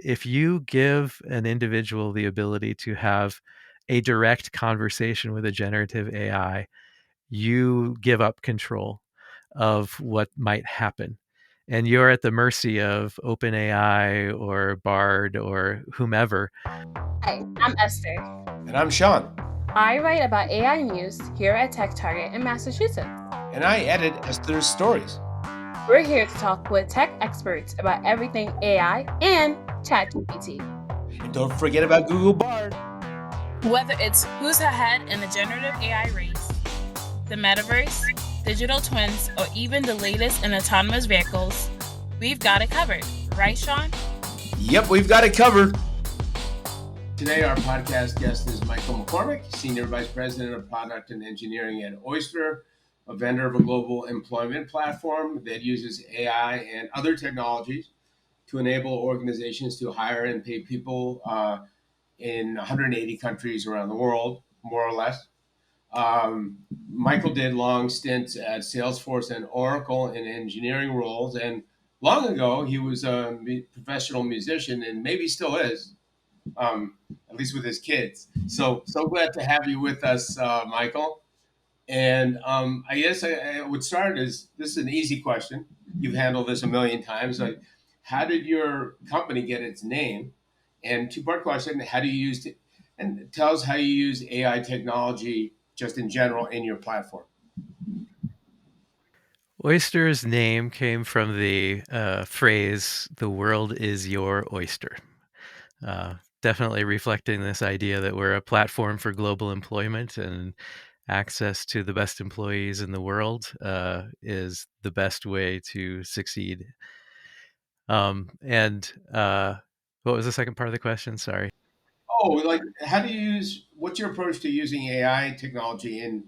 if you give an individual the ability to have a direct conversation with a generative AI, you give up control of what might happen. And you're at the mercy of OpenAI or Bard or whomever. Hi, I'm Esther. And I'm Shaun. I write about AI news here at TechTarget in Massachusetts. And I edit Esther's stories. We're here to talk with tech experts about everything AI and ChatGPT. And don't forget about Google Bard. Whether it's who's ahead in the generative AI race, the metaverse, digital twins, or even the latest in autonomous vehicles, we've got it covered. Right, Shaun? Yep, we've got it covered. Today, our podcast guest is Michael McCormick, Senior Vice President of Product and Engineering at Oyster, a vendor of a global employment platform that uses AI and other technologies to enable organizations to hire and pay people in 180 countries around the world, more or less. Michael did long stints at Salesforce and Oracle in engineering roles, and long ago he was a professional musician, and maybe still is, at least with his kids. So glad to have you with us, Michael. And I guess I would start this is an easy question. You've handled this a million times. Like, how did your company get its name? And two-part question: how do you use it? And tell us how you use AI technology just in general in your platform. Oyster's name came from the phrase, "The world is your oyster." Definitely reflecting this idea that we're a platform for global employment, and access to the best employees in the world is the best way to succeed. And what was the second part of the question? Sorry. Oh, like how do you use? What's your approach to using AI technology in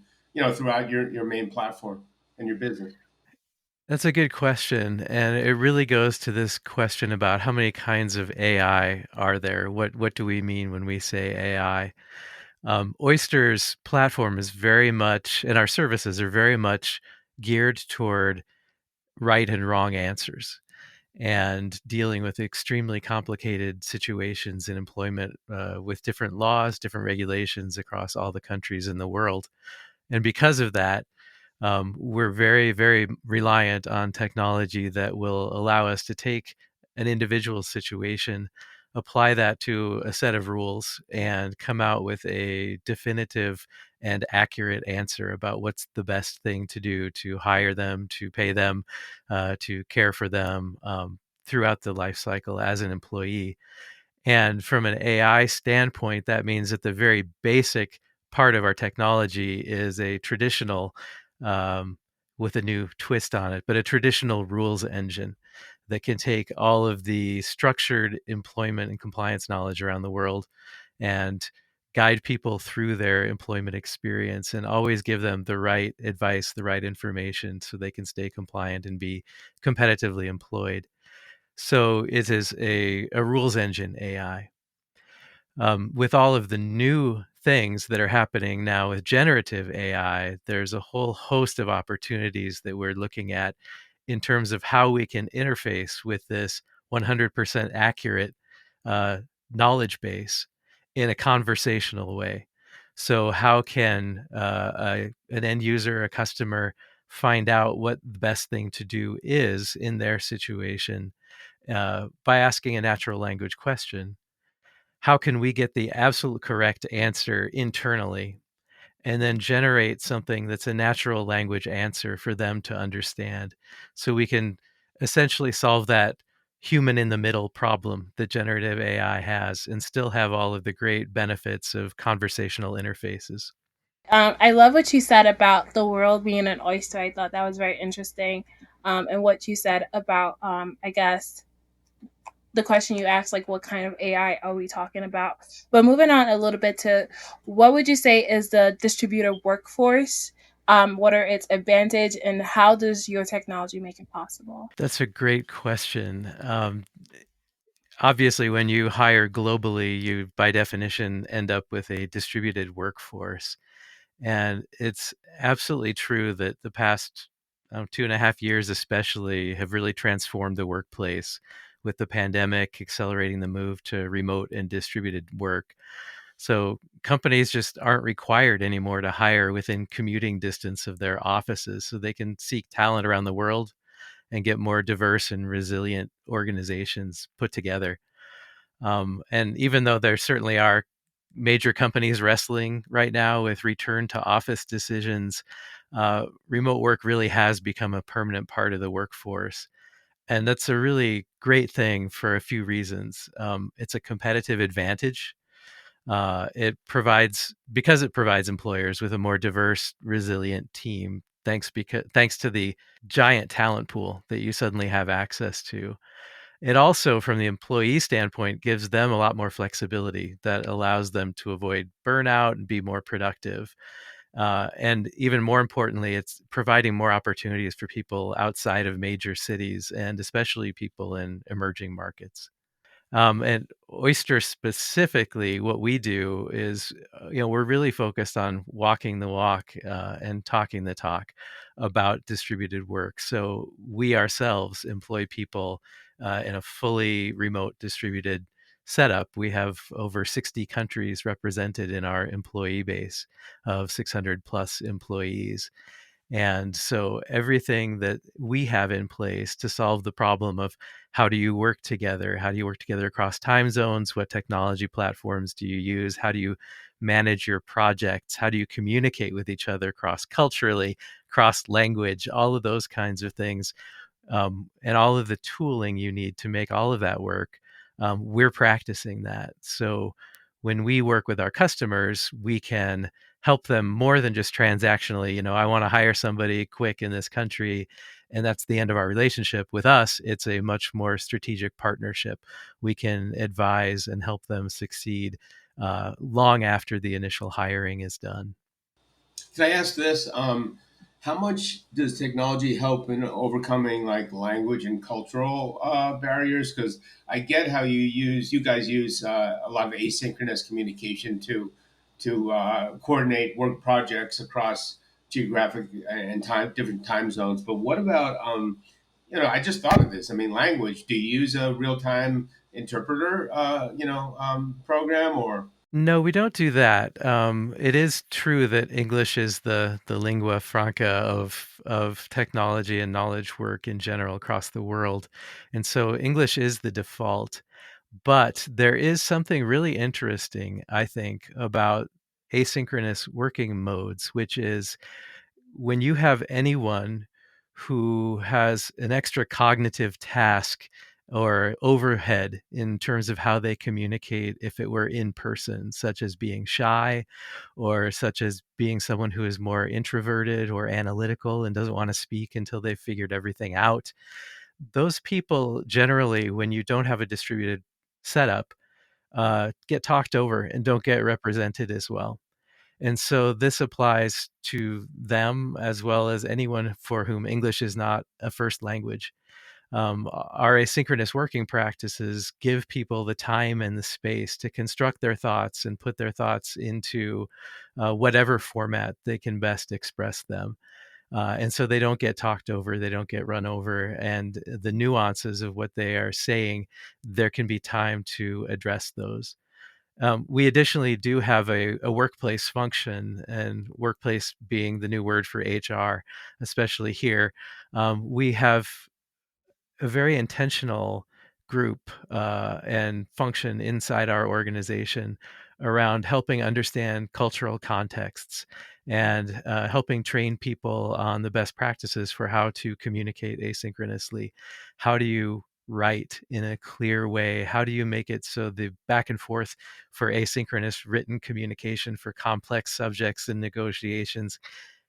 throughout your main platform and your business? That's a good question, and it really goes to this question about how many kinds of AI are there? What do we mean when we say AI? Oyster's platform is very much, and our services are very much geared toward right and wrong answers and dealing with extremely complicated situations in employment with different laws, different regulations across all the countries in the world. And because of that, we're very, very reliant on technology that will allow us to take an individual situation, apply that to a set of rules, and come out with a definitive and accurate answer about what's the best thing to do to hire them, to pay them, to care for them throughout the life cycle as an employee. And from an AI standpoint, that means that the very basic part of our technology is a traditional, with a new twist on it, but a traditional rules engine that can take all of the structured employment and compliance knowledge around the world and guide people through their employment experience and always give them the right advice, the right information so they can stay compliant and be competitively employed. So it is a rules engine AI. With all of the new things that are happening now with generative AI, there's a whole host of opportunities that we're looking at in terms of how we can interface with this 100% accurate uh, knowledge base in a conversational way. So, how can an end user, a customer, find out what the best thing to do is in their situation by asking a natural language question? How can we get the absolute correct answer internally and then generate something that's a natural language answer for them to understand, so we can essentially solve that human in the middle problem that generative AI has and still have all of the great benefits of conversational interfaces? I love what you said about the world being an oyster. I thought that was very interesting. And what you said about, I guess, the question you asked, like, what kind of AI are we talking about? But moving on a little bit to what would you say is the distributed workforce? What are its advantage and how does your technology make it possible? That's a great question. Obviously, when you hire globally, you by definition end up with a distributed workforce. And it's absolutely true that the past 2.5 years, especially, have really transformed the workplace with the pandemic accelerating the move to remote and distributed work. So companies just aren't required anymore to hire within commuting distance of their offices, so they can seek talent around the world and get more diverse and resilient organizations put together. And even though there certainly are major companies wrestling right now with return to office decisions, remote work really has become a permanent part of the workforce. And that's a really great thing for a few reasons. It's a competitive advantage. Because it provides employers with a more diverse, resilient team. Thanks to the giant talent pool that you suddenly have access to. It also, from the employee standpoint, gives them a lot more flexibility that allows them to avoid burnout and be more productive. And even more importantly, it's providing more opportunities for people outside of major cities and especially people in emerging markets. And Oyster specifically, what we do is, we're really focused on walking the walk and talking the talk about distributed work. So we ourselves employ people in a fully remote distributed setup. We have over 60 countries represented in our employee base of 600 plus employees. And so everything that we have in place to solve the problem of how do you work together? How do you work together across time zones? What technology platforms do you use? How do you manage your projects? How do you communicate with each other cross culturally, cross language, all of those kinds of things, and all of the tooling you need to make all of that work, we're practicing that. So when we work with our customers, we can help them more than just transactionally. I want to hire somebody quick in this country, and that's the end of our relationship. With us, it's a much more strategic partnership. We can advise and help them succeed long after the initial hiring is done. Can I ask this? How much does technology help in overcoming like language and cultural barriers? Because I get how you guys use a lot of asynchronous communication to coordinate work projects across geographic and different time zones. But what about I just thought of this. I mean, language. Do you use a real time interpreter program or? No, we don't do that. It is true that English is the lingua franca of technology and knowledge work in general across the world, and so English is the default. But there is something really interesting, I think, about asynchronous working modes, which is when you have anyone who has an extra cognitive task or overhead in terms of how they communicate if it were in person, such as being shy or such as being someone who is more introverted or analytical and doesn't want to speak until they've figured everything out. Those people generally, when you don't have a distributed setup, get talked over and don't get represented as well. And so this applies to them as well as anyone for whom English is not a first language. Our asynchronous working practices give people the time and the space to construct their thoughts and put their thoughts into whatever format they can best express them. And so they don't get talked over, they don't get run over, and the nuances of what they are saying, there can be time to address those. We additionally do have a workplace function, and workplace being the new word for HR, especially here. We have a very intentional group and function inside our organization around helping understand cultural contexts and helping train people on the best practices for how to communicate asynchronously. How do you write in a clear way? How do you make it so the back and forth for asynchronous written communication for complex subjects and negotiations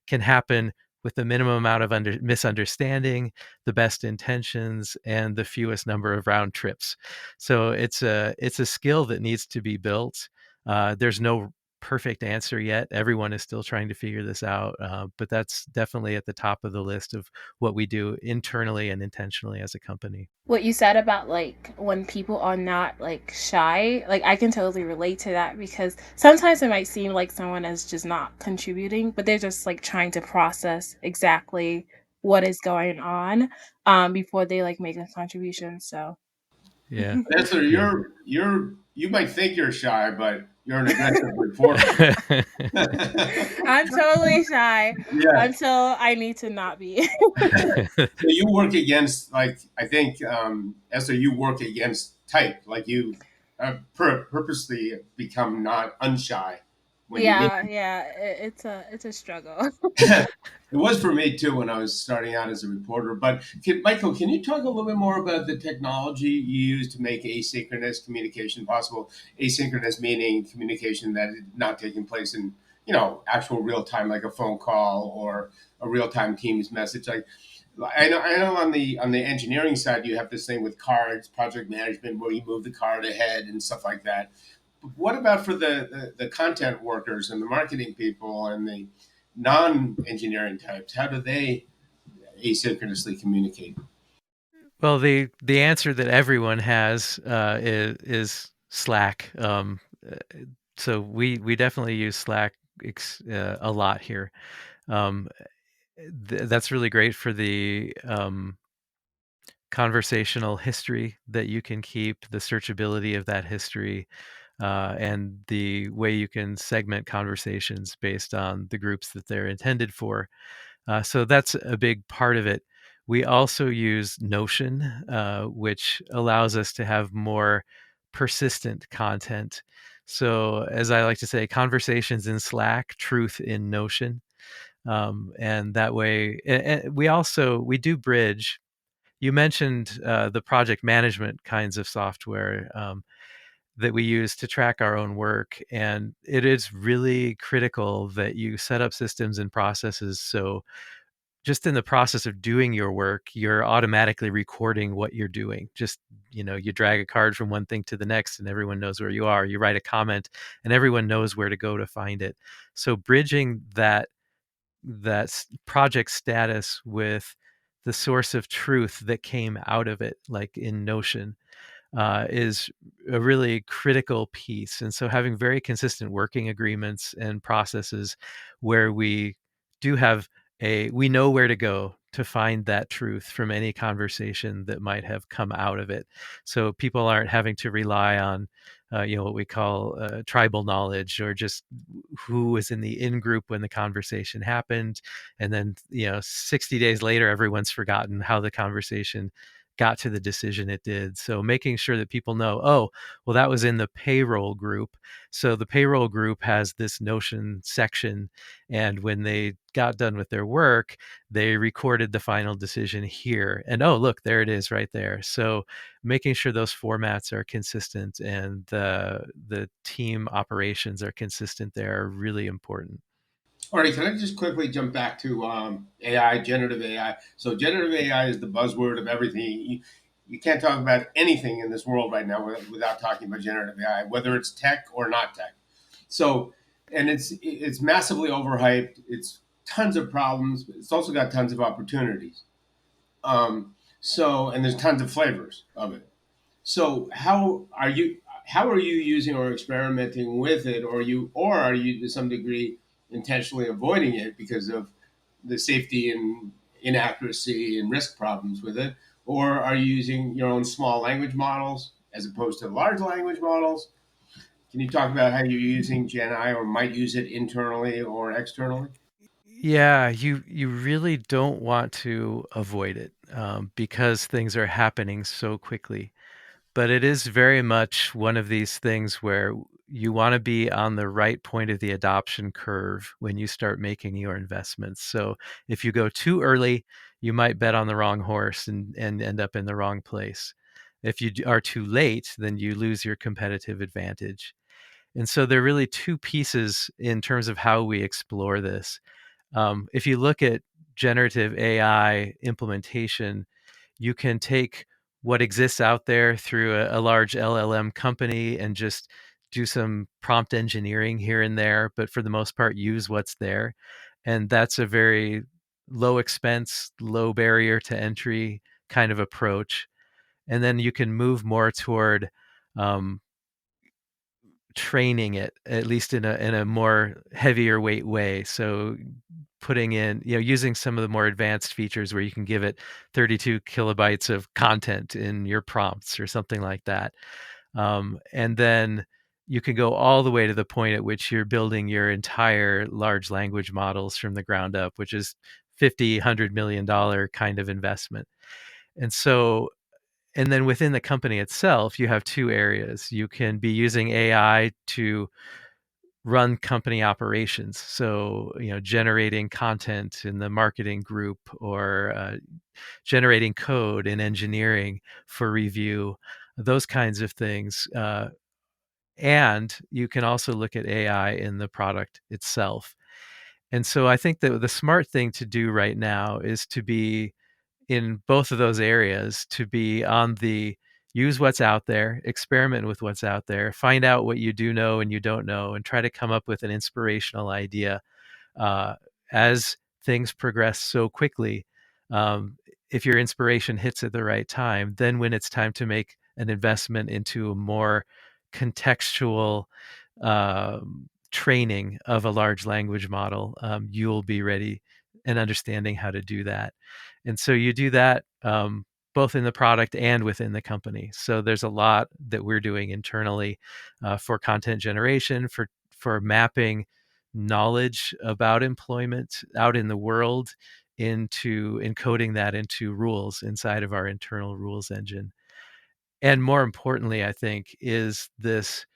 can happen with the minimum amount of misunderstanding, the best intentions, and the fewest number of round trips. So it's a skill that needs to be built. There's no perfect answer yet. Everyone is still trying to figure this out, but that's definitely at the top of the list of what we do internally and intentionally as a company. What you said about like when people are not like shy, like I can totally relate to that because sometimes it might seem like someone is just not contributing, but they're just like trying to process exactly what is going on before they like make a contribution. So Yeah. Esther, Yeah. you might think you're shy, but you're an aggressive reporter. I'm totally shy Yeah. until I need to not be. So you work against, like, I think, Esther, you work against type. Like you purposely become not unshy when you need. Yeah, it's a struggle. It was for me too when I was starting out as a reporter. But Michael, can you talk a little bit more about the technology you use to make asynchronous communication possible? Asynchronous meaning communication that is not taking place in actual real time, like a phone call or a real time Teams message. Like I know on the engineering side you have this thing with cards, project management, where you move the card ahead and stuff like that. But what about for the content workers and the marketing people and the non-engineering types? How do they asynchronously communicate? Well, the answer that everyone has is Slack. Uh, so we definitely use Slack a lot here. Um, that's really great for the conversational history that you can keep, the searchability of that history, and the way you can segment conversations based on the groups that they're intended for. So that's a big part of it. We also use Notion, which allows us to have more persistent content. So, as I like to say, conversations in Slack, truth in Notion, and that way, we do bridge. You mentioned the project management kinds of software that we use to track our own work, and it is really critical that you set up systems and processes so just in the process of doing your work, you're automatically recording what you're doing. Just, you drag a card from one thing to the next and everyone knows where you are. You write a comment and everyone knows where to go to find it. So bridging that project status with the source of truth that came out of it, like in Notion, is a really critical piece. And so having very consistent working agreements and processes where we do have we know where to go to find that truth from any conversation that might have come out of it. So people aren't having to rely on, what we call tribal knowledge, or just who was in the in group when the conversation happened. And then, 60 days later, everyone's forgotten how the conversation got to the decision it did. So making sure that people know, oh, well, that was in the payroll group. So the payroll group has this Notion section. And when they got done with their work, they recorded the final decision here. And oh, look, there it is right there. So making sure those formats are consistent and the team operations are consistent there are really important. All right, can I just quickly jump back to AI, generative AI? So generative AI is the buzzword of everything. You can't talk about anything in this world right now without talking about generative AI, whether it's tech or not tech. So, and it's massively overhyped. It's tons of problems, but it's also got tons of opportunities. And there's tons of flavors of it. So how are you using or experimenting with it, or are you to some degree intentionally avoiding it because of the safety and inaccuracy and risk problems with it? Or are you using your own small language models as opposed to large language models? Can you talk about how you're using Gen I or might use it internally or externally? Yeah, you really don't want to avoid it because things are happening so quickly. But it is very much one of these things where you want to be on the right point of the adoption curve when you start making your investments. So if you go too early, you might bet on the wrong horse and end up in the wrong place. If you are too late, then you lose your competitive advantage. And so there are really two pieces in terms of how we explore this. If you look at generative AI implementation, you can take what exists out there through a large LLM company and just do some prompt engineering here and there, but for the most part, use what's there. And that's a very low expense, low barrier to entry kind of approach. And then you can move more toward um, training it, at least in a more heavier weight way. So putting in, using some of the more advanced features where you can give it 32 kilobytes of content in your prompts or something like that. And then you can go all the way to the point at which you're building your entire large language models from the ground up, which is $50-100 million kind of investment. And so, and then within the company itself, you have two areas. You can be using AI to run company operations. So, generating content in the marketing group, or generating code in engineering for review, those kinds of things. And you can also look at AI in the product itself. And so I think that the smart thing to do right now is to be in both of those areas, to be on the use what's out there, experiment with what's out there, find out what you do know and you don't know, and try to come up with an inspirational idea. As things progress so quickly, um, if your inspiration hits at the right time, then when it's time to make an investment into a more contextual training of a large language model, you'll be ready and understanding how to do that. And so you do that both in the product and within the company. So there's a lot that we're doing internally for content generation, for mapping knowledge about employment out in the world, into encoding that into rules inside of our internal rules engine. And more importantly, I think, is this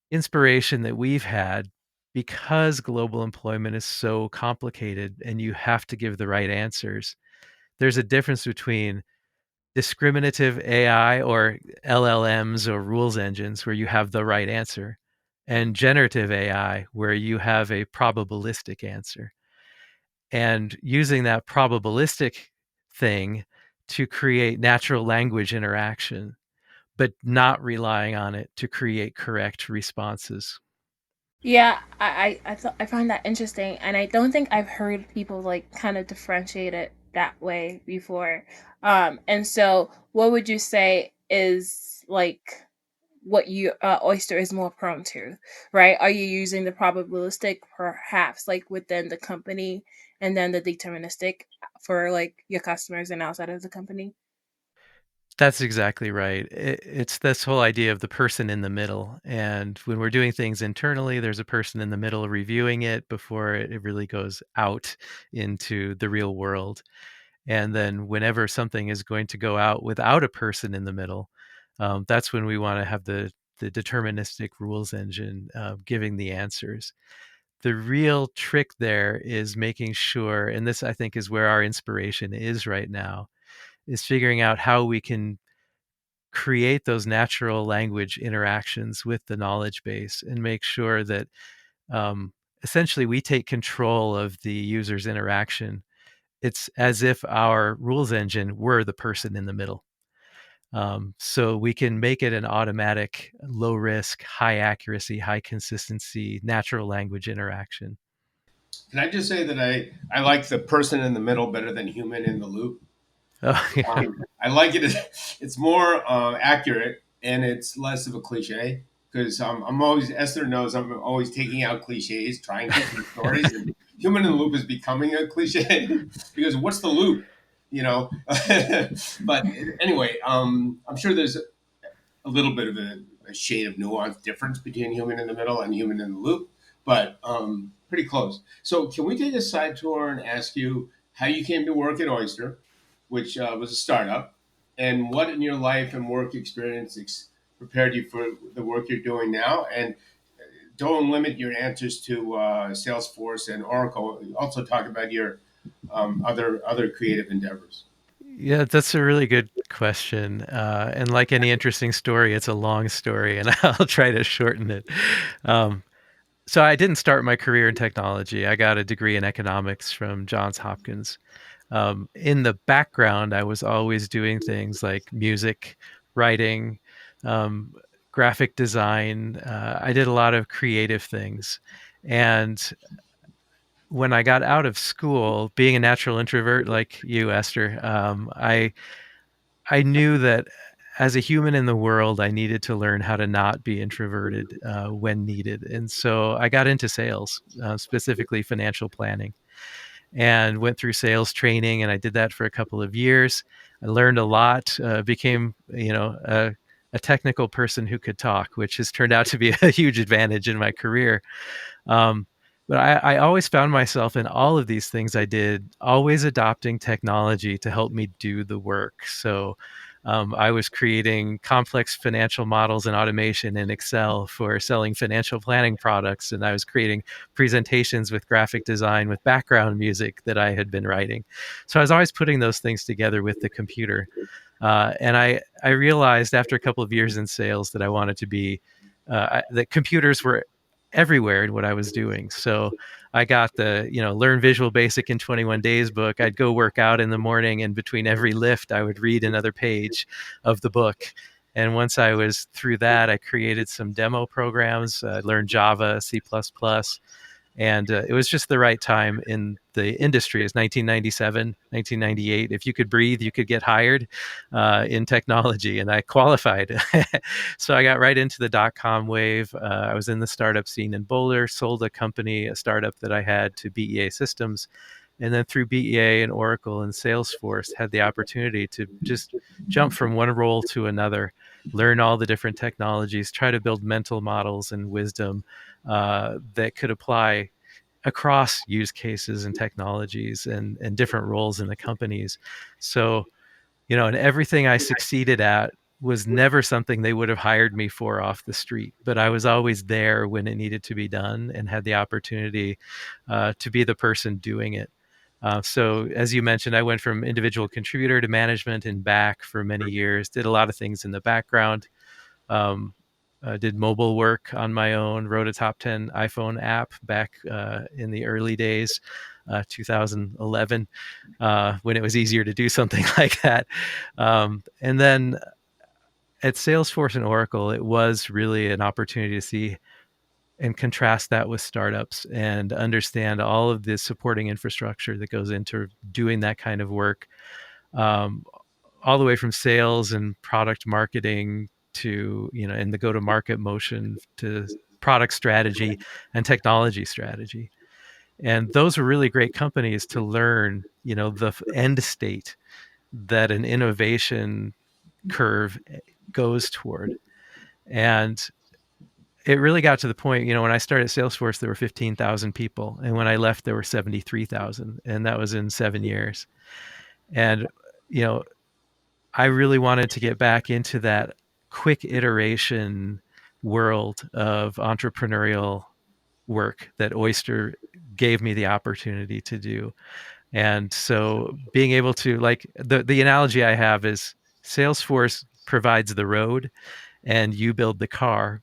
inspiration that we've had, because global employment is so complicated and you have to give the right answers. There's a difference between discriminative AI, or LLMs, or rules engines, where you have the right answer, and generative AI, where you have a probabilistic answer. And using that probabilistic thing to create natural language interaction, but not relying on it to create correct responses. Yeah, I find that interesting, and I don't think I've heard people like kind of differentiate it that way before. And so, what would you say is like what you Oyster is more prone to, right? Are you using the probabilistic perhaps like within the company, and then the deterministic for like your customers and outside of the company? That's exactly right. It's this whole idea of the person in the middle. And when we're doing things internally, there's a person in the middle reviewing it before it really goes out into the real world. And then whenever something is going to go out without a person in the middle, that's when we want to have the deterministic rules engine giving the answers. The real trick there is making sure, and this I think is where our inspiration is right now, is figuring out how we can create those natural language interactions with the knowledge base and make sure that um, essentially we take control of the user's interaction. It's as if our rules engine were the person in the middle. So we can make it an automatic, low risk, high accuracy, high consistency, natural language interaction. Can I just say that I like the person in the middle better than human in the loop? Oh, yeah. I like it. It's more accurate and it's less of a cliche because I'm always, Esther knows I'm always taking out cliches, trying different stories, and human in the loop is becoming a cliche because what's the loop, you know? But anyway, I'm sure there's a little bit of a shade of nuance difference between human in the middle and human in the loop, but pretty close. So, can we take a side tour and ask you how you came to work at Oyster, which was a startup, and what in your life and work experience prepared you for the work you're doing now? And don't limit your answers to Salesforce and Oracle. Also, talk about your other creative endeavors. Yeah, that's a really good question. And like any interesting story, it's a long story, and I'll try to shorten it. Um, so I didn't start my career in technology. I got a degree in economics from Johns Hopkins. In the background, I was always doing things like music, writing, um, graphic design. I did a lot of creative things. And when I got out of school, being a natural introvert like you, Esther, I knew that as a human in the world, I needed to learn how to not be introverted when needed. And so I got into sales, specifically financial planning, and went through sales training. And I did that for a couple of years. I learned a lot, became, a technical person who could talk, which has turned out to be a huge advantage in my career. Um, but I always found myself in all of these things I did, always adopting technology to help me do the work. So I was creating complex financial models and automation in Excel for selling financial planning products. And I was creating presentations with graphic design with background music that I had been writing. So I was always putting those things together with the computer. And I realized after a couple of years in sales that I wanted to be, that computers were everywhere in what I was doing. So I got the, Learn Visual Basic in 21 Days book. I'd go work out in the morning, and between every lift, I would read another page of the book. And once I was through that, I created some demo programs, learned Java, C++, and it was just the right time in the industry. It's 1997, 1998. If you could breathe, you could get hired in technology, and I qualified. So I got right into the dot-com wave. I was in the startup scene in Boulder, sold a startup that I had, to BEA Systems, and then through BEA and Oracle and Salesforce, had the opportunity to just jump from one role to another, learn all the different technologies, try to build mental models and wisdom that could apply across use cases and technologies and different roles in the companies. So, and everything I succeeded at was never something they would have hired me for off the street, but I was always there when it needed to be done and had the opportunity to be the person doing it. So, as you mentioned, I went from individual contributor to management and back for many years, did a lot of things in the background. Um, did mobile work on my own, wrote a top 10 iPhone app back in the early days, 2011, when it was easier to do something like that. And then at Salesforce and Oracle, it was really an opportunity to see and contrast that with startups and understand all of the supporting infrastructure that goes into doing that kind of work, um, all the way from sales and product marketing to, in the go-to-market motion, to product strategy and technology strategy. And those are really great companies to learn, the end state that an innovation curve goes toward. And it really got to the point, when I started Salesforce, there were 15,000 people. And when I left, there were 73,000. And that was in 7 years. And, you know, I really wanted to get back into that quick iteration world of entrepreneurial work that Oyster gave me the opportunity to do. And so being able to, like, the analogy I have is Salesforce provides the road and you build the car.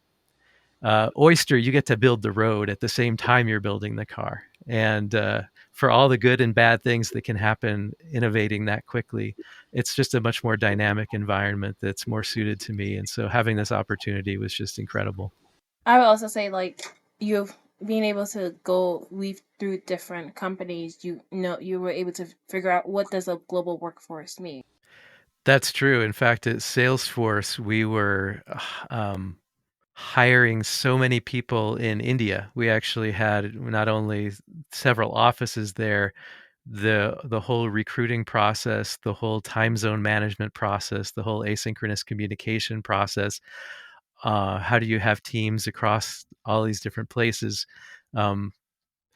Oyster, you get to build the road at the same time you're building the car. And for all the good and bad things that can happen innovating that quickly, it's just a much more dynamic environment that's more suited to me. And so having this opportunity was just incredible. I would also say, like, you've being able to go weave through different companies, you were able to figure out what does a global workforce mean. That's true. In fact, at Salesforce, we were hiring so many people in India. We actually had not only several offices there, the whole recruiting process, the whole time zone management process, the whole asynchronous communication process. How do you have teams across all these different places? Um,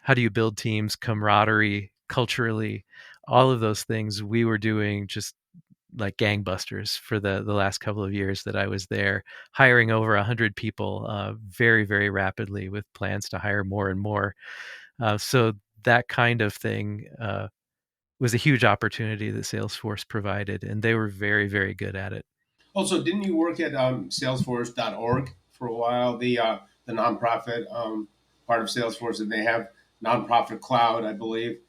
how do you build teams, camaraderie, culturally, all of those things we were doing just like gangbusters for the last couple of years that I was there, hiring over 100 people very, very rapidly with plans to hire more and more. So that kind of thing was a huge opportunity that Salesforce provided, and they were very, very good at it. Also, didn't you work at Salesforce.org for a while? The nonprofit part of Salesforce, and they have nonprofit cloud, I believe.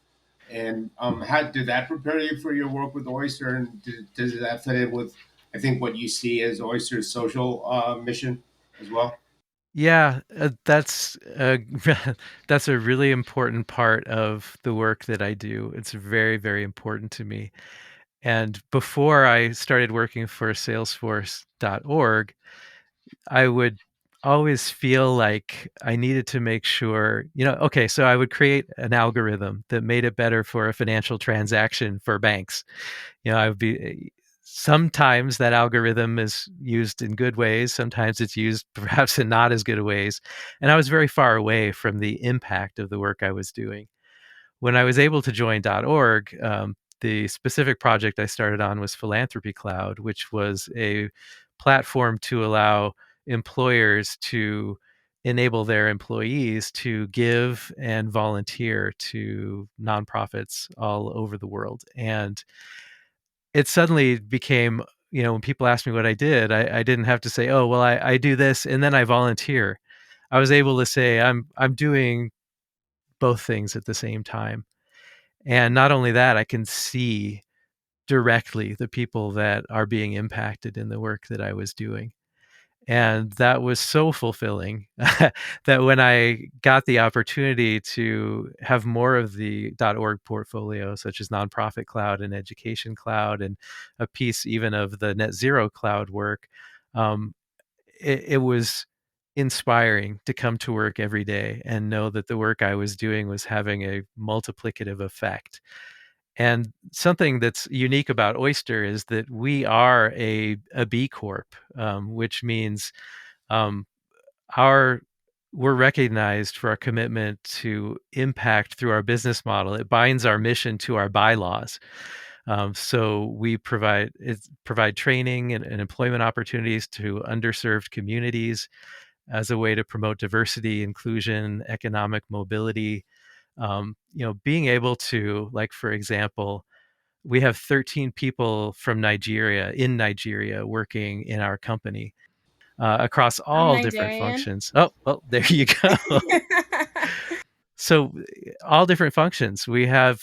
And how did that prepare you for your work with Oyster? And does that fit in with, I think, what you see as Oyster's social mission as well? Yeah, that's a really important part of the work that I do. It's very, very important to me. And before I started working for Salesforce.org, I would always feel like I needed to make sure, okay, so I would create an algorithm that made it better for a financial transaction for banks. I would be sometimes that algorithm is used in good ways, sometimes it's used perhaps in not as good ways. And I was very far away from the impact of the work I was doing. When I was able to join .org, the specific project I started on was Philanthropy Cloud, which was a platform to allow employers to enable their employees to give and volunteer to nonprofits all over the world. And it suddenly became, when people asked me what I did, I didn't have to say, oh, well, I do this and then I volunteer. I was able to say I'm doing both things at the same time. And not only that, I can see directly the people that are being impacted in the work that I was doing. And that was so fulfilling that when I got the opportunity to have more of the .org portfolio, such as Nonprofit Cloud and Education Cloud, and a piece even of the Net Zero Cloud work, um, it was inspiring to come to work every day and know that the work I was doing was having a multiplicative effect. And something that's unique about Oyster is that we are a B Corp, which means um, our we're recognized for our commitment to impact through our business model. It binds our mission to our bylaws. So we provide training and employment opportunities to underserved communities as a way to promote diversity, inclusion, economic mobility. Being able to, like, for example, we have 13 people from Nigeria in Nigeria working in our company across I'm all different Nigerian. functions. Oh, well, there you go. So all different functions. We have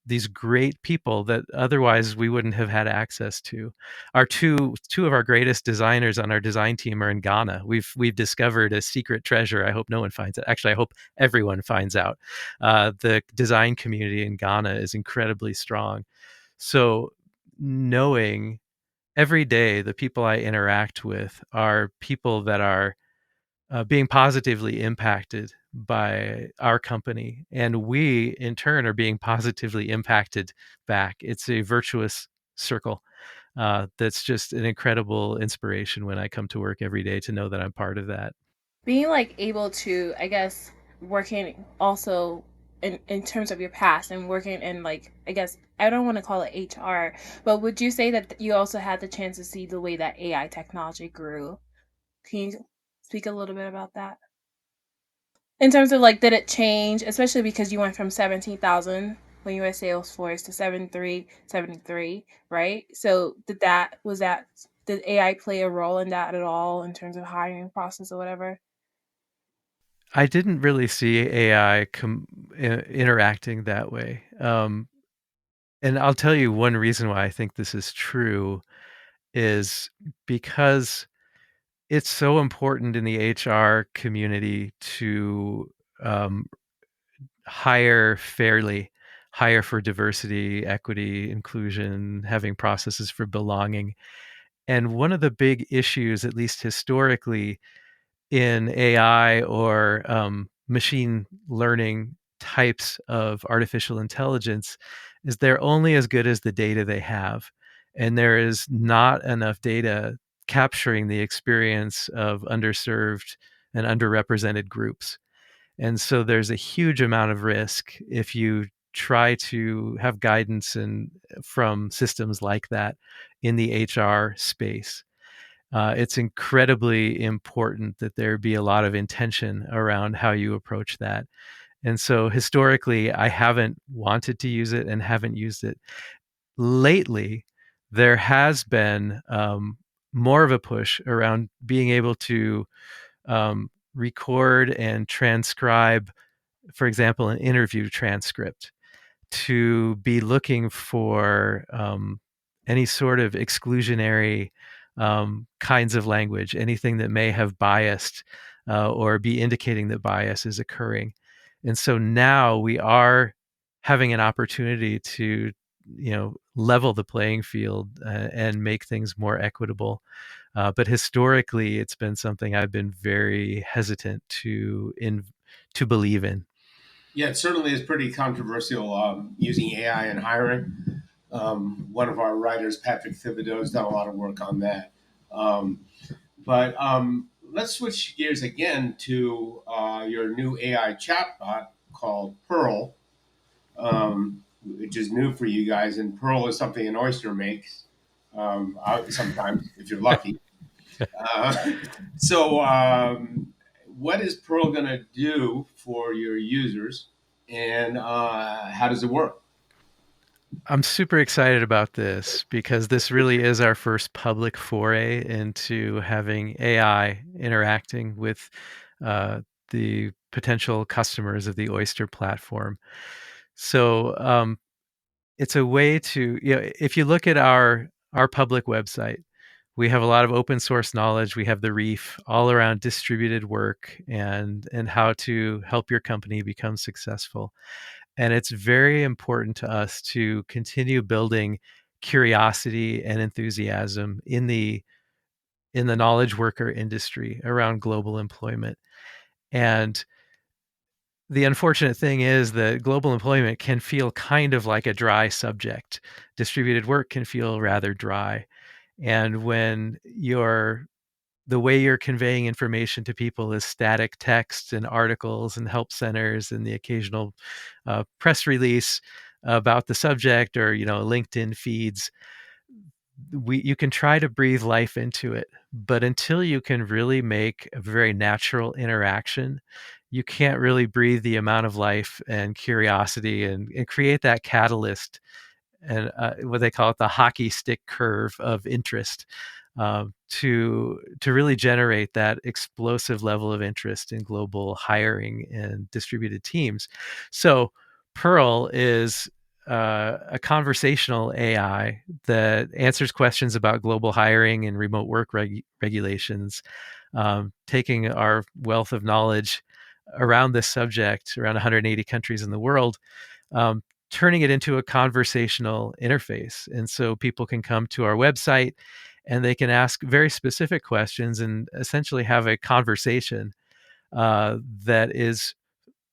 these great people that otherwise we wouldn't have had access to. Our two of our greatest designers on our design team are in Ghana. We've discovered a secret treasure. I hope no one finds it. Actually, I hope everyone finds out. The design community in Ghana is incredibly strong. So knowing every day the people I interact with are people that are being positively impacted by our company, and we in turn are being positively impacted back. It's a virtuous circle that's just an incredible inspiration when I come to work every day to know that I'm part of that. Being like able to, I guess, working also in terms of your past and working in, like, I guess I don't want to call it HR, but would you say that you also had the chance to see the way that AI technology grew? Can you speak a little bit about that? In terms of, like, did it change, especially because you went from 17,000 when you were at Salesforce to 73, right? So did AI play a role in that at all in terms of hiring process or whatever? I didn't really see AI interacting that way. And I'll tell you one reason why I think this is true is because it's so important in the HR community to um, hire fairly, hire for diversity, equity, inclusion, having processes for belonging. And one of the big issues, at least historically, in AI or machine learning types of artificial intelligence is they're only as good as the data they have. And there is not enough data capturing the experience of underserved and underrepresented groups. And so there's a huge amount of risk if you try to have guidance from systems like that in the HR space. It's incredibly important that there be a lot of intention around how you approach that. And so historically, I haven't wanted to use it and haven't used it. Lately, there has been more of a push around being able to record and transcribe, for example, an interview transcript, to be looking for any sort of exclusionary kinds of language, anything that may have biased or be indicating that bias is occurring. And so now we are having an opportunity to, level the playing field and make things more equitable. But historically, it's been something I've been very hesitant to believe in. Yeah, it certainly is pretty controversial using AI in hiring. One of our writers, Patrick Thibodeau, has done a lot of work on that. Um, but let's switch gears again to your new AI chatbot called Pearl, which is new for you guys. And Pearl is something an Oyster makes sometimes, if you're lucky. Uh, so, what is Pearl going to do for your users, and how does it work? I'm super excited about this because this really is our first public foray into having AI interacting with uh, the potential customers of the Oyster platform. So it's a way to, if you look at our public website, we have a lot of open source knowledge. We have the reef all around distributed work and how to help your company become successful. And it's very important to us to continue building curiosity and enthusiasm in the knowledge worker industry around global employment. And the unfortunate thing is that global employment can feel kind of like a dry subject. Distributed work can feel rather dry. And when the way you're conveying information to people is static text and articles and help centers and the occasional press release about the subject, or LinkedIn feeds, you can try to breathe life into it, but until you can really make a very natural interaction, you can't really breathe the amount of life and curiosity and create that catalyst and what they call it, the hockey stick curve of interest, to really generate that explosive level of interest in global hiring and distributed teams. So Pearl is a conversational AI that answers questions about global hiring and remote work regulations, taking our wealth of knowledge around this subject, around 180 countries in the world, um, turning it into a conversational interface. And so people can come to our website and they can ask very specific questions and essentially have a conversation that is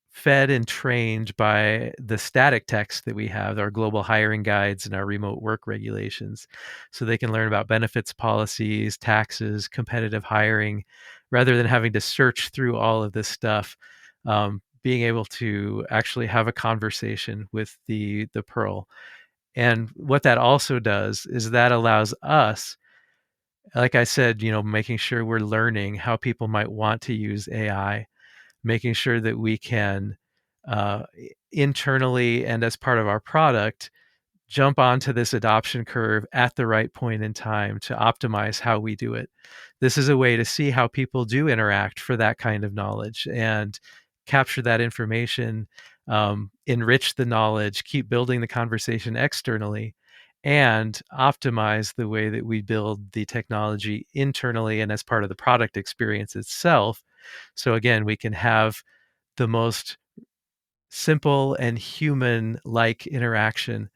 fed and trained by the static text that we have, our global hiring guides and our remote work regulations. So they can learn about benefits policies, taxes, competitive hiring, rather than having to search through all of this stuff. Being able to actually have a conversation with the Pearl. And what that also does is that allows us, like I said, making sure we're learning how people might want to use AI, making sure that we can uh, internally and as part of our product jump onto this adoption curve at the right point in time to optimize how we do it. This is a way to see how people do interact for that kind of knowledge and capture that information, enrich the knowledge, keep building the conversation externally, and optimize the way that we build the technology internally and as part of the product experience itself. So, again, we can have the most simple and human like interaction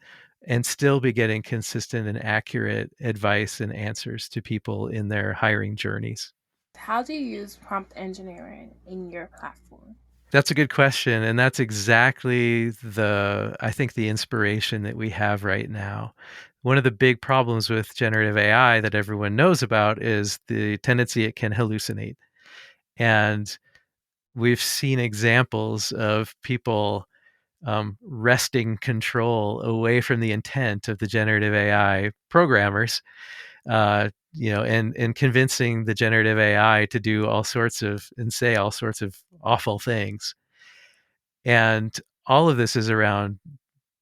and still be getting consistent and accurate advice and answers to people in their hiring journeys? How do you use prompt engineering in your platform? That's a good question. And that's exactly I think, the inspiration that we have right now. One of the big problems with generative AI that everyone knows about is the tendency it can hallucinate. And we've seen examples of people wresting control away from the intent of the generative AI programmers, and convincing the generative AI to do all sorts of and say all sorts of awful things. And all of this is around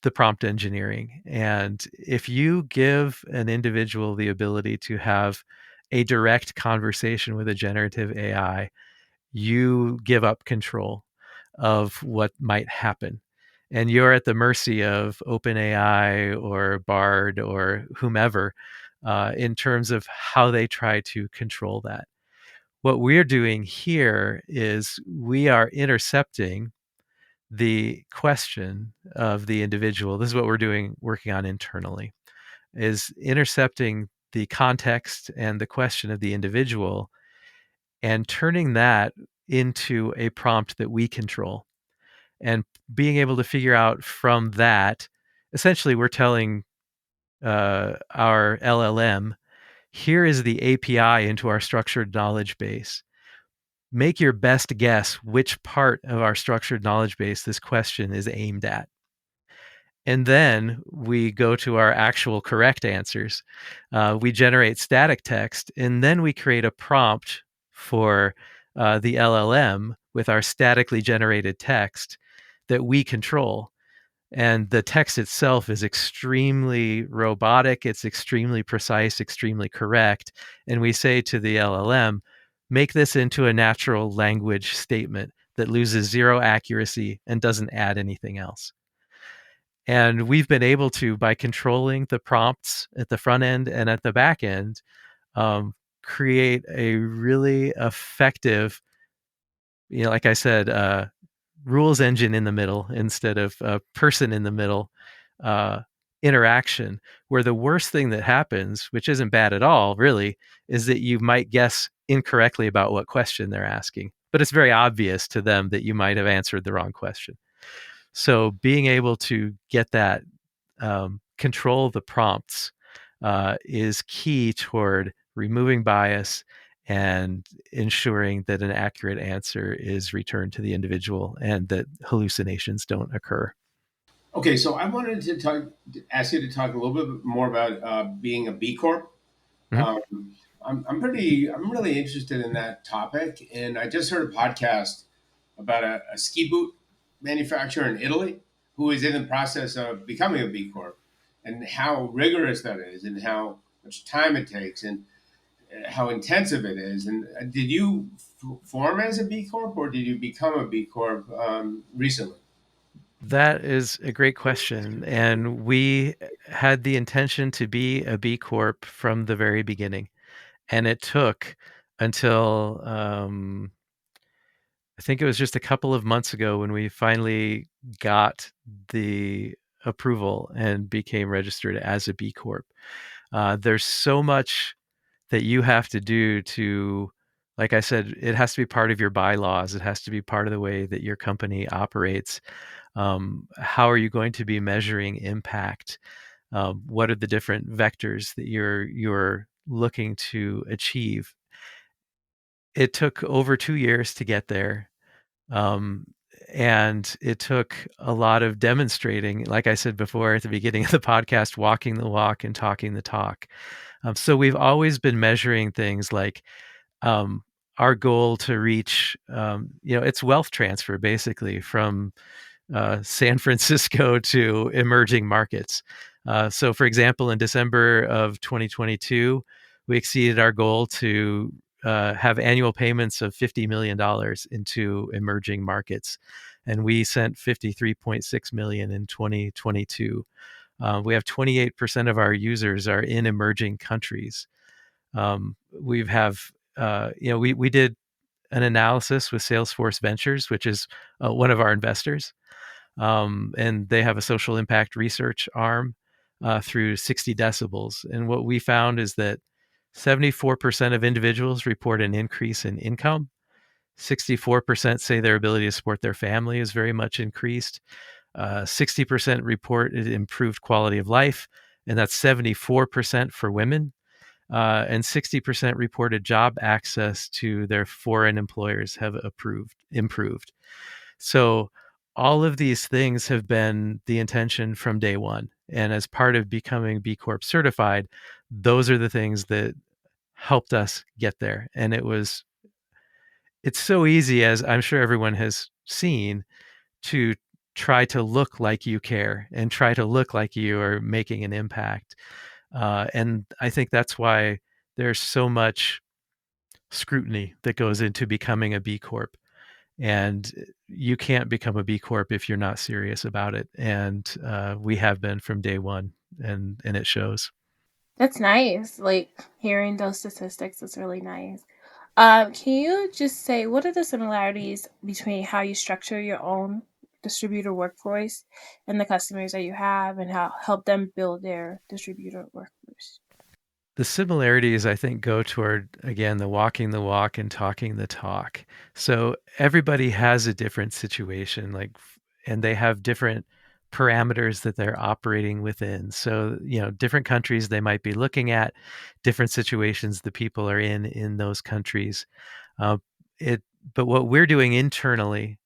the prompt engineering. And if you give an individual the ability to have a direct conversation with a generative AI, you give up control of what might happen. And you're at the mercy of OpenAI or Bard or whomever in terms of how they try to control that. What we're doing here is we are intercepting the question of the individual. This is what we're doing, working on internally. is intercepting the context and the question of the individual and turning that into a prompt that we control, and being able to figure out from that, essentially we're telling our LLM, here is the API into our structured knowledge base. Make your best guess which part of our structured knowledge base this question is aimed at. And then we go to our actual correct answers. We generate static text, and then we create a prompt for the LLM with our statically generated text that we control. And the text itself is extremely robotic, it's extremely precise, extremely correct. And we say to the LLM, make this into a natural language statement that loses zero accuracy and doesn't add anything else. And we've been able to, by controlling the prompts at the front end and at the back end, create a really effective, like I said, rules engine in the middle instead of a person in the middle uh, interaction, where the worst thing that happens, which isn't bad at all, really, is that you might guess incorrectly about what question they're asking. But it's very obvious to them that you might have answered the wrong question. So being able to get that control the prompts is key toward removing bias and ensuring that an accurate answer is returned to the individual and that hallucinations don't occur. Okay, so I wanted to ask you to talk a little bit more about being a B Corp. Mhm. I'm really interested in that topic, and I just heard a podcast about a ski boot manufacturer in Italy who is in the process of becoming a B Corp, and how rigorous that is, and how much time it takes, and how intensive it is. And did you form as a B Corp, or did you become a B Corp recently? That is a great question. And we had the intention to be a B Corp from the very beginning. And it took until I think it was just a couple of months ago when we finally got the approval and became registered as a B Corp. There's so much that you have to do to, like I said, it has to be part of your bylaws. It has to be part of the way that your company operates. How are you going to be measuring impact? What are the different vectors that you're looking to achieve? It took over 2 years to get there. Um, and it took a lot of demonstrating, like I said before at the beginning of the podcast, walking the walk and talking the talk. So we've always been measuring things like um, our goal to reach, it's wealth transfer basically from San Francisco to emerging markets. So, for example, in December of 2022, we exceeded our goal to have annual payments of $50 million into emerging markets. And we sent 53.6 million in 2022. We have 28% of our users are in emerging countries. We have, we did an analysis with Salesforce Ventures, which is one of our investors, and they have a social impact research arm through 60 decibels. And what we found is that 74% of individuals report an increase in income. 64% say their ability to support their family is very much increased. 60% report improved quality of life, and that's 74% for women. And 60% reported job access to their foreign employers have improved. So all of these things have been the intention from day one. And as part of becoming B Corp certified, those are the things that helped us get there. And it's so easy, as I'm sure everyone has seen, to try to look like you care and try to look like you are making an impact. And I think that's why there's so much scrutiny that goes into becoming a B Corp. And you can't become a B Corp if you're not serious about it. And we have been from day one, and it shows. That's nice. Like hearing those statistics is really nice. Can you just say what are the similarities between how you structure your own distributor workforce and the customers that you have, and how help them build their distributor workforce? The similarities, I think, go toward, again, the walking the walk and talking the talk. So everybody has a different situation, and they have different parameters that they're operating within. So, different countries they might be looking at, different situations the people are in those countries. Uh, it, but what we're doing internally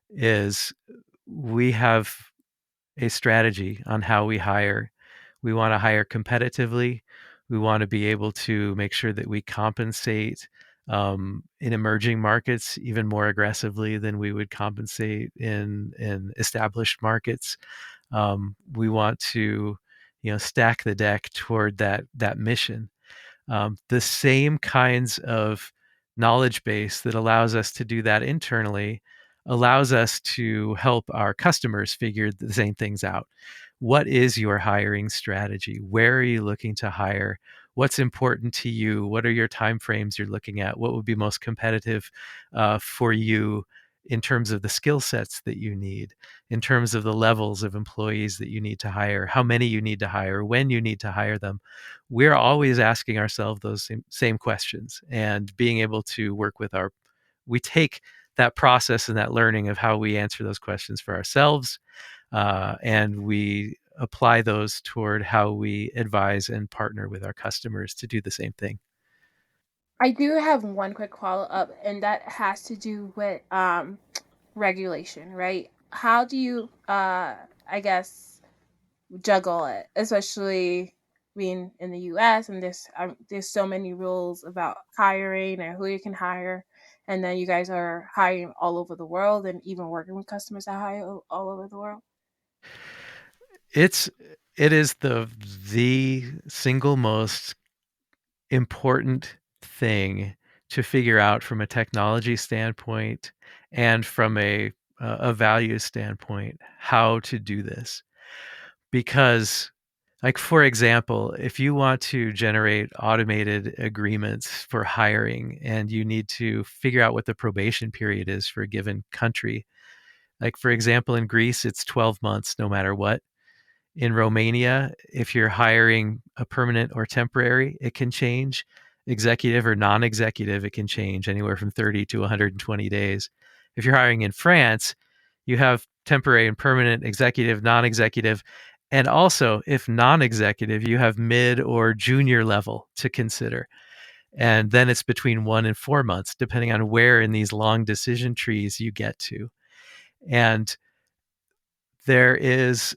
is we have a strategy on how we hire. We want to hire competitively. We want to be able to make sure that we compensate in emerging markets even more aggressively than we would compensate in established markets. We want to, stack the deck toward that mission. The same kinds of knowledge base that allows us to do that internally allows us to help our customers figure the same things out. What is your hiring strategy? Where are you looking to hire? What's important to you? What are your time frames you're looking at? What would be most competitive for you in terms of the skill sets that you need, in terms of the levels of employees that you need to hire, how many you need to hire, when you need to hire them? We're always asking ourselves those same questions, and being able to work with we take that process and that learning of how we answer those questions for ourselves, and we apply those toward how we advise and partner with our customers to do the same thing. I do have one quick follow up, and that has to do with regulation, right? How do you, I guess, juggle it, especially being in the U.S. and there's so many rules about hiring and who you can hire, and then you guys are hiring all over the world and even working with customers that hire all over the world. It's it is the single most important thing to figure out from a technology standpoint and from a value standpoint, how to do this. Because, like, for example, if you want to generate automated agreements for hiring and you need to figure out what the probation period is for a given country, like, for example, in Greece, it's 12 months no matter what. In Romania, if you're hiring a permanent or temporary, it can change. Executive or non-executive, it can change anywhere from 30 to 120 days. If you're hiring in France, you have temporary and permanent, executive, non-executive, and also if non-executive, you have mid or junior level to consider. And then it's between 1 and 4 months, depending on where in these long decision trees you get to. And there is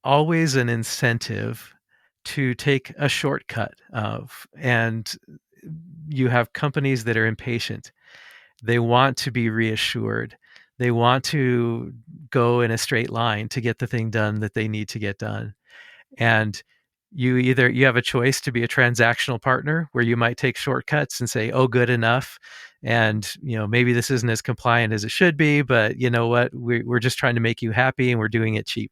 always an incentive to take a shortcut and you have companies that are impatient. They want to be reassured. They want to go in a straight line to get the thing done that they need to get done. And you have a choice to be a transactional partner where you might take shortcuts and say, oh, good enough. And maybe this isn't as compliant as it should be, but you know what? We're just trying to make you happy and we're doing it cheap.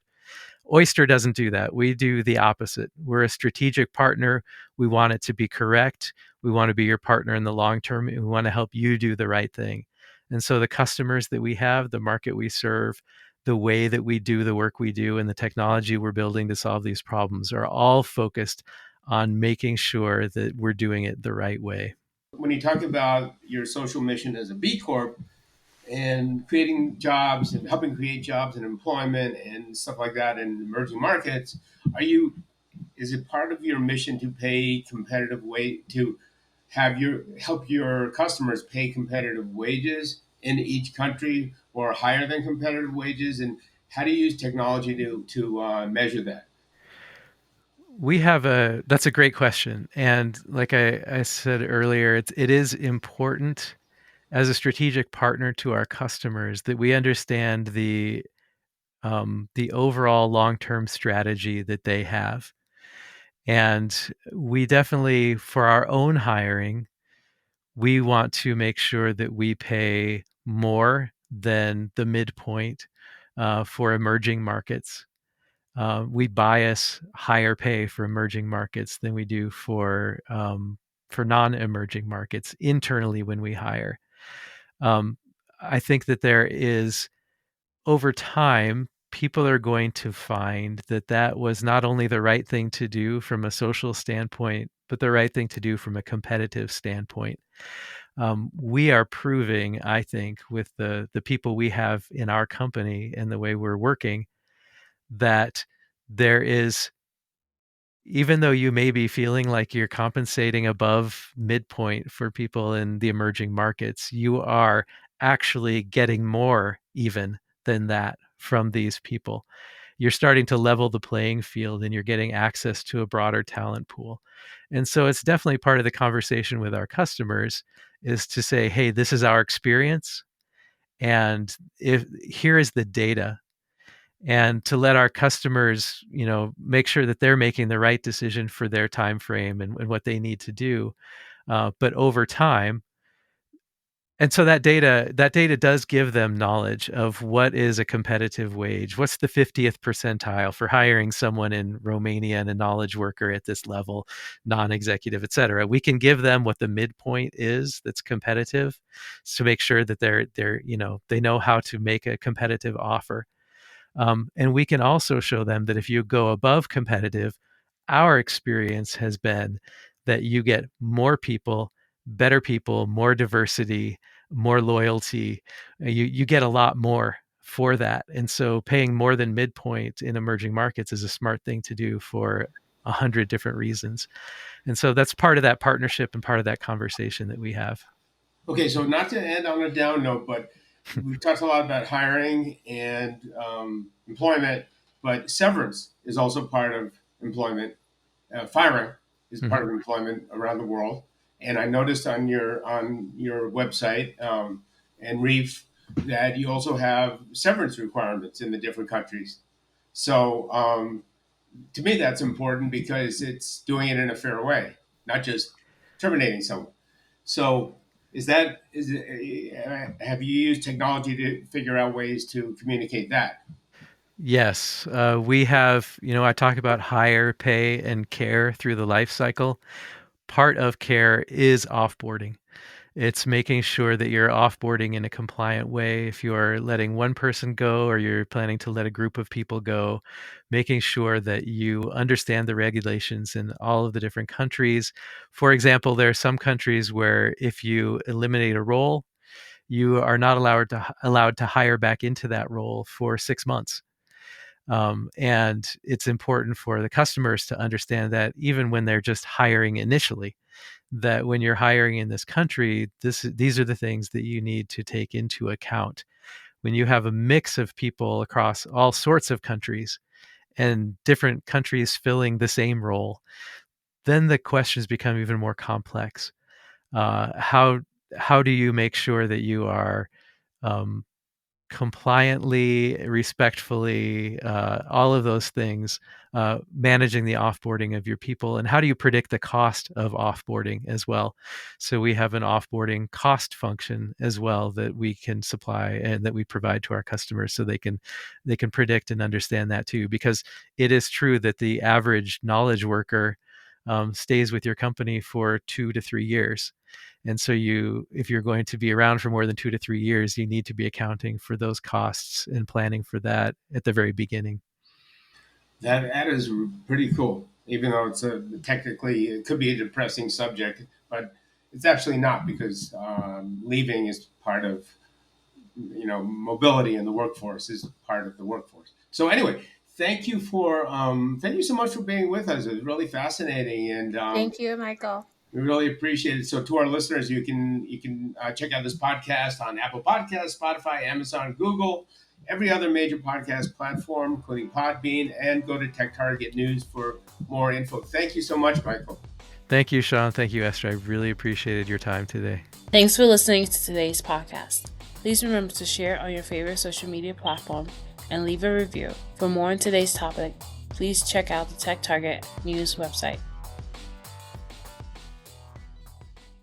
Oyster doesn't do that. We do the opposite. We're a strategic partner. We want it to be correct. We want to be your partner in the long term. And we want to help you do the right thing. And so the customers that we have, the market we serve, the way that we do the work we do, and the technology we're building to solve these problems are all focused on making sure that we're doing it the right way. When you talk about your social mission as a B Corp, and creating jobs and helping create jobs and employment and stuff like that in emerging markets, is it part of your mission to pay competitive to help your customers pay competitive wages in each country or higher than competitive wages? And how do you use technology to measure that? That's a great question. And like I said earlier, it is important as a strategic partner to our customers that we understand the overall long-term strategy that they have. And we definitely, for our own hiring, we want to make sure that we pay more than the midpoint for emerging markets. We bias higher pay for emerging markets than we do for non-emerging markets internally when we hire. I think that there is over time, people are going to find that that was not only the right thing to do from a social standpoint, but the right thing to do from a competitive standpoint. We are proving, I think, with the people we have in our company and the way we're working, that there is, even though you may be feeling like you're compensating above midpoint for people in the emerging markets, you are actually getting more even than that from these people. You're starting to level the playing field and you're getting access to a broader talent pool. And so it's definitely part of the conversation with our customers is to say, hey, this is our experience. And if here is the data, and to let our customers, make sure that they're making the right decision for their time frame and what they need to do. But over time, and so that data does give them knowledge of what is a competitive wage, what's the 50th percentile for hiring someone in Romania and a knowledge worker at this level, non-executive, et cetera. We can give them what the midpoint is that's competitive to make sure that they know how to make a competitive offer. And we can also show them that if you go above competitive, our experience has been that you get more people, better people, more diversity, more loyalty. You get a lot more for that. And so paying more than midpoint in emerging markets is a smart thing to do for 100 different reasons. And so that's part of that partnership and part of that conversation that we have. Okay, so not to end on a down note, but we've talked a lot about hiring and employment, but severance is also part of employment. Firing is part of employment around the world. And I noticed on your website and Reef that you also have severance requirements in the different countries. So to me, that's important because it's doing it in a fair way, not just terminating someone. So have you used technology to figure out ways to communicate that? Yes, we have, I talk about hire, pay, and care through the life cycle. Part of care is offboarding. It's making sure that you're offboarding in a compliant way. If you're letting one person go or you're planning to let a group of people go, making sure that you understand the regulations in all of the different countries. For example, there are some countries where if you eliminate a role, you are not allowed to hire back into that role for 6 months. And it's important for the customers to understand that even when they're just hiring initially, that when you're hiring in this country, these are the things that you need to take into account. When you have a mix of people across all sorts of countries and different countries filling the same role, then the questions become even more complex. How do you make sure that you are um, compliantly, respectfully, all of those things, managing the offboarding of your people, and how do you predict the cost of offboarding as well? So we have an offboarding cost function as well that we can supply and that we provide to our customers, so they can predict and understand that too. Because it is true that the average knowledge worker stays with your company for 2 to 3 years. And so if you're going to be around for more than 2 to 3 years, you need to be accounting for those costs and planning for that at the very beginning. That is pretty cool, even though technically it could be a depressing subject, but it's actually not, because leaving is part of mobility in the workforce is part of the workforce. So anyway, thank you so much for being with us. It was really fascinating, and Thank you, Michael. we really appreciate it. So to our listeners, you can check out this podcast on Apple Podcasts, Spotify, Amazon, Google, every other major podcast platform, including Podbean, and go to TechTarget News for more info. Thank you so much, Michael. Thank you, Shaun. Thank you, Esther. I really appreciated your time today. Thanks for listening to today's podcast. Please remember to share on your favorite social media platform and leave a review. For more on today's topic, please check out the TechTarget News website.